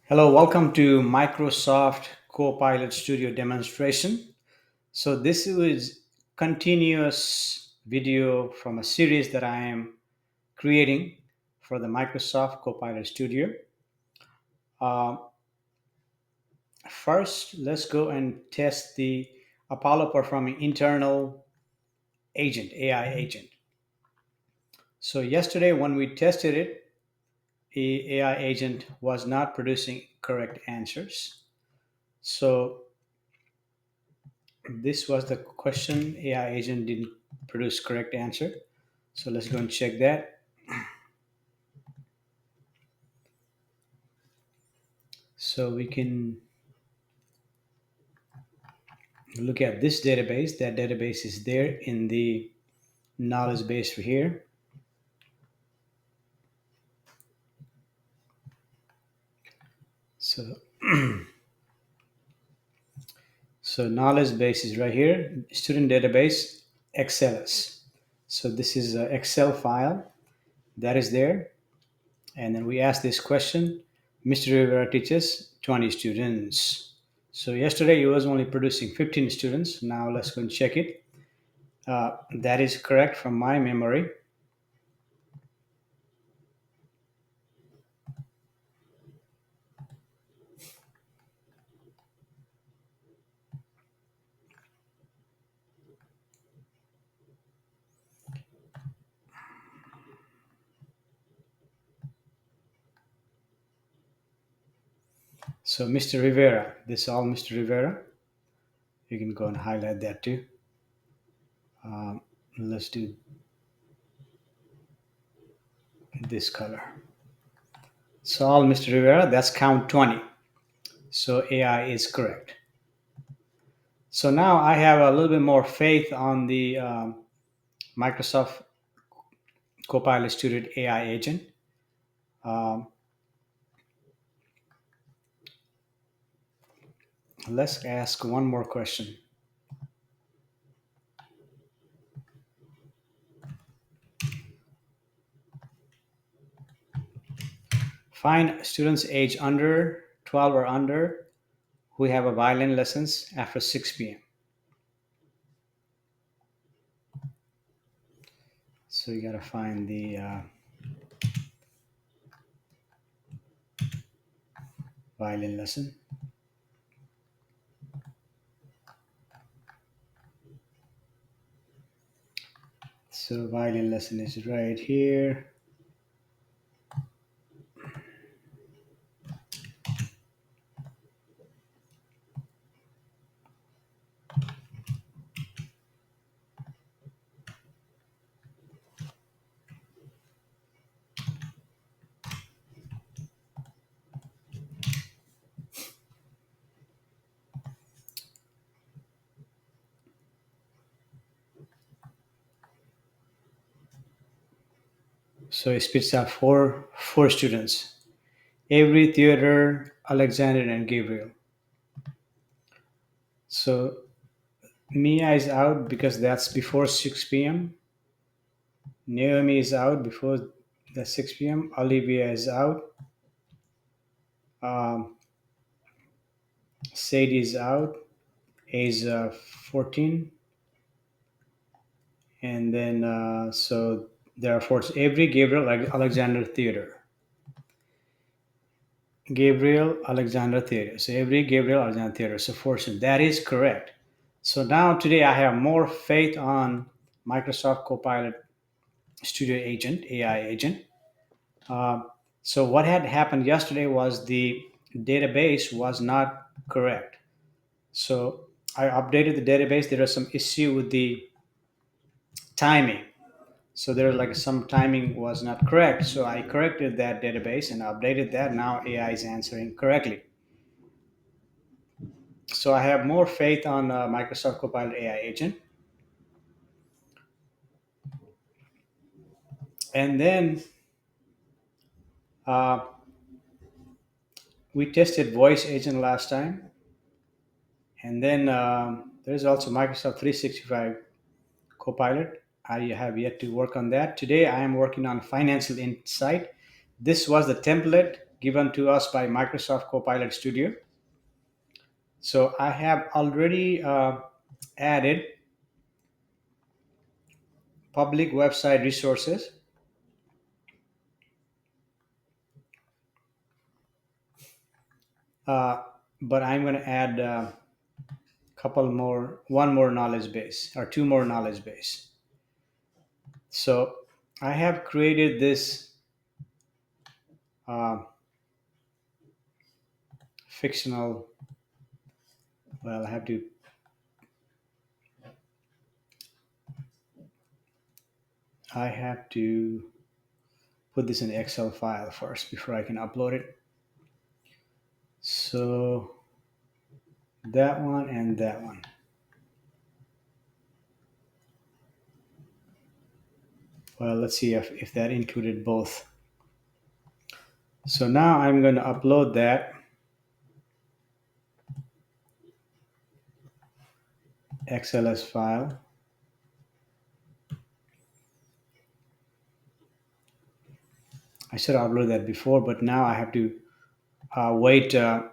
Hello, welcome to Microsoft Copilot Studio demonstration. So this is continuous video from a series that I am creating for the Microsoft Copilot Studio. Uh, First, let's go and test the Apollo Performing Internal Agent, AI agent. So yesterday when we tested it, the AI agent was not producing correct answers. So this was the question. AI agent didn't produce correct answer. So let's go and check that. So we can look at this database. That database is there in the knowledge base here. So knowledge base is right here. Student database XLS. So this is an Excel file that is there. And then we ask this question. Mr. Rivera teaches 20 students. So yesterday he was only producing 15 students. Now let's go and check it. That is correct from my memory. So Mr. Rivera, this is all Mr. Rivera. You can go and highlight that too. Let's do this color. So all Mr. Rivera, that's count 20. So AI is correct. So now I have a little bit more faith on the Microsoft Copilot Studio AI agent. Um, let's ask one more question. Find students age under 12 or under who have a violin lessons after 6 p.m. So you got to find the violin lesson. So violin lesson is right here. So it spits out four students. Avery, Theodore, Alexander, and Gabriel. So Mia is out because that's before 6 p.m. Naomi is out before the 6 p.m. Olivia is out. Um, Sadie is out. Age 14. And then so there are four: Avery, Gabriel, Alexander, Theodore. Gabriel, Alexander, Theodore. So Avery, Gabriel, Alexander, Theodore. So fortune. That is correct. So now today I have more faith on Microsoft Copilot Studio Agent, AI agent. Uh, so what had happened yesterday was the database was not correct. So I updated the database. There was some issue with the timing. So there like some timing was not correct. So I corrected that database and updated that. Now AI is answering correctly. So I have more faith on Microsoft Copilot AI agent. And then uh, we tested voice agent last time. And then there's also Microsoft 365 Copilot. I have yet to work on that. Today I am working on Financial Insight. This was the template given to us by Microsoft Copilot Studio. So I have already added public website resources, uh, but I'm going to add one more knowledge base or two more knowledge base. So I have created this uh, fictional. Well, I have to put this in Excel file first before I can upload it. So that one and that one. Well, let's see if that included both. So now I'm going to upload that XLS file. I should have uploaded that before, but now I have to wait a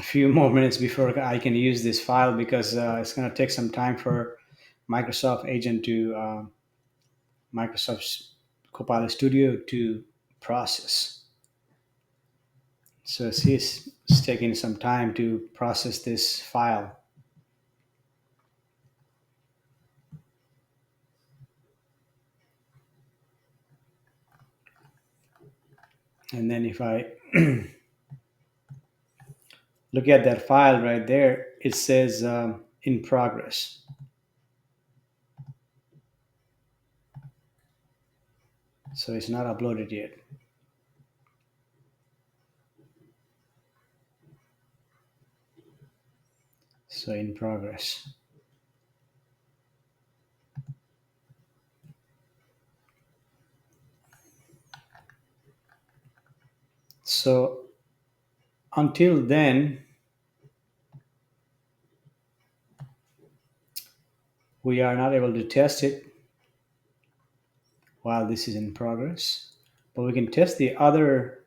few more minutes before I can use this file because it's going to take some time for Microsoft Agent to Microsoft Copilot Studio to process. So see, it's taking some time to process this file. And then if I look at that file right there, it says in progress. So it's not uploaded yet. So in progress. So until then, we are not able to test it while this is in progress, but we can test the other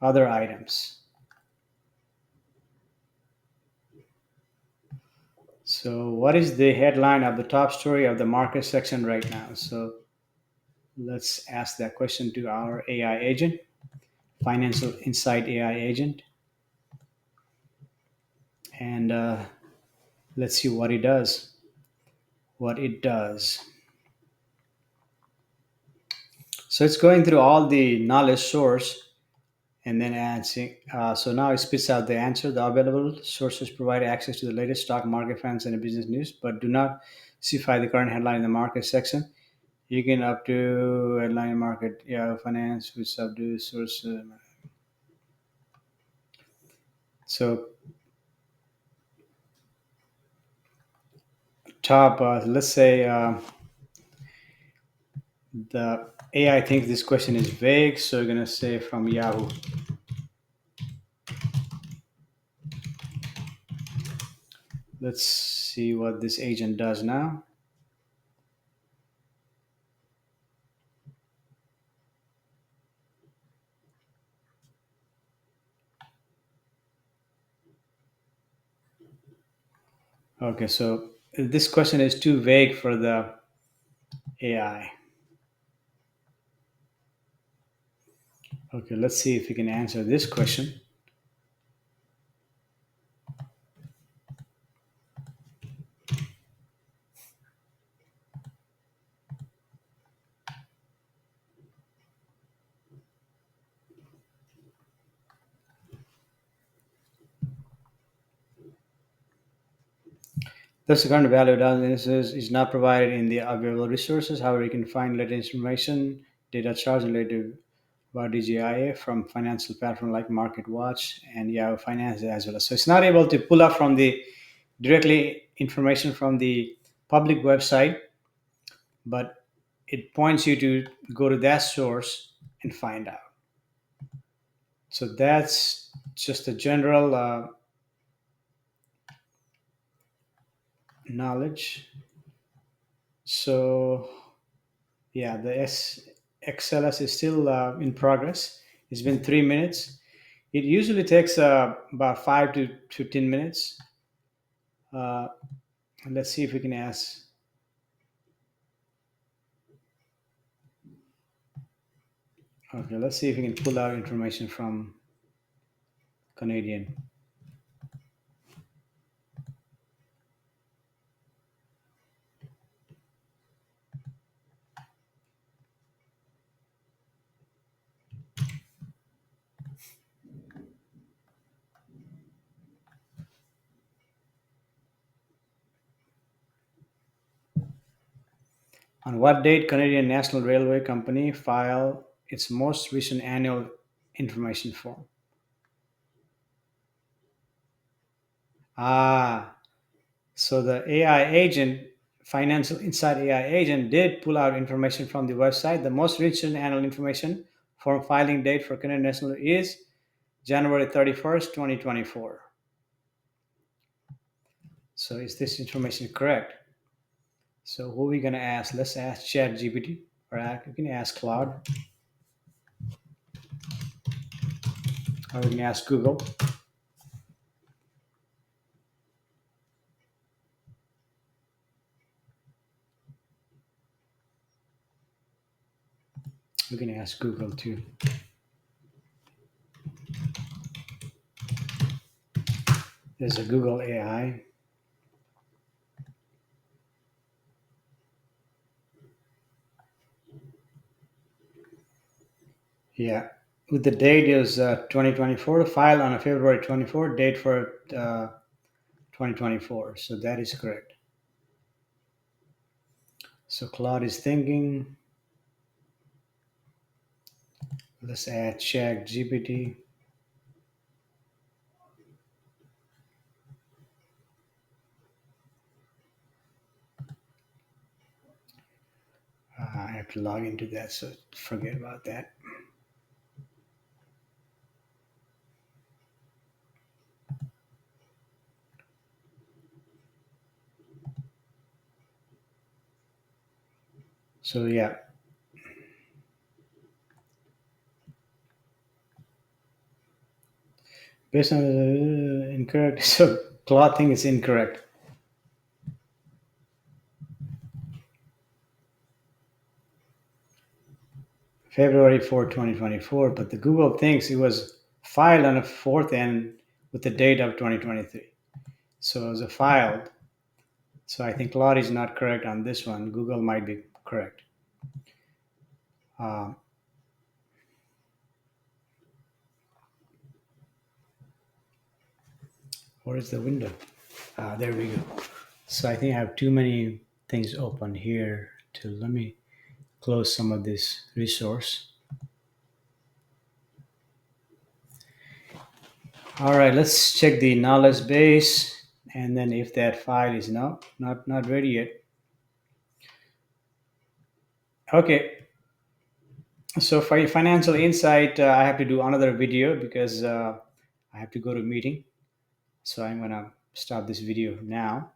items. So what is the headline of the top story of the market section right now? So let's ask that question to our AI agent, Financial Insight AI agent, and let's see what it does. What it does. So it's going through all the knowledge source and then answering. So now it spits out the answer. The available sources provide access to the latest stock market facts and business news, but do not specify the current headline in the market section. You can up to headline market, yeah, finance, which subdue source. So top, let's say the AI thinks this question is vague, so we're gonna say from Yahoo. Let's see what this agent does now. Okay, so this question is too vague for the AI. Okay, let's see if we can answer this question. Thus, the current value of analysis is not provided in the available resources. However, you can find latest information, data charts related about DGIA from financial platform like MarketWatch and Yahoo Finance as well. So it's not able to pull up from the directly information from the public website, but it points you to go to that source and find out. So that's just a general knowledge. So yeah, the XLS is still in progress. It's been 3 minutes. It usually takes about 5 to 10 minutes. Uh, let's see if we can ask. Okay, let's see if we can pull out information from Canadian. On what date Canadian National Railway Company filed its most recent annual information form? Ah, so the AI agent, Financial Insight AI agent, did pull out information from the website. The most recent annual information form filing date for Canadian National is January 31st, 2024. So is this information correct? So who are we going to ask? Let's ask ChatGPT, you can ask Claude, or we can ask Google. We can ask Google too. There's a Google AI. Yeah. With the date is 2024, file on a February 24, date for 2024. So that is correct. So Claude is thinking. Let's add Chat GPT. I have to log into that, so forget about that. So yeah, based on the incorrect. So Claude thing is incorrect. February 4, 2024, but the Google thinks it was filed on the 4th and with the date of 2023. So it was a filed. So I think Claude is not correct on this one. Google might be correct. Uh, where is the window? There we go. So I think I have too many things open here. To let me close some of this resource. All right, let's check the knowledge base, and then if that file is not ready yet. Okay, so for financial insight, I have to do another video because I have to go to a meeting. So I'm gonna stop this video now.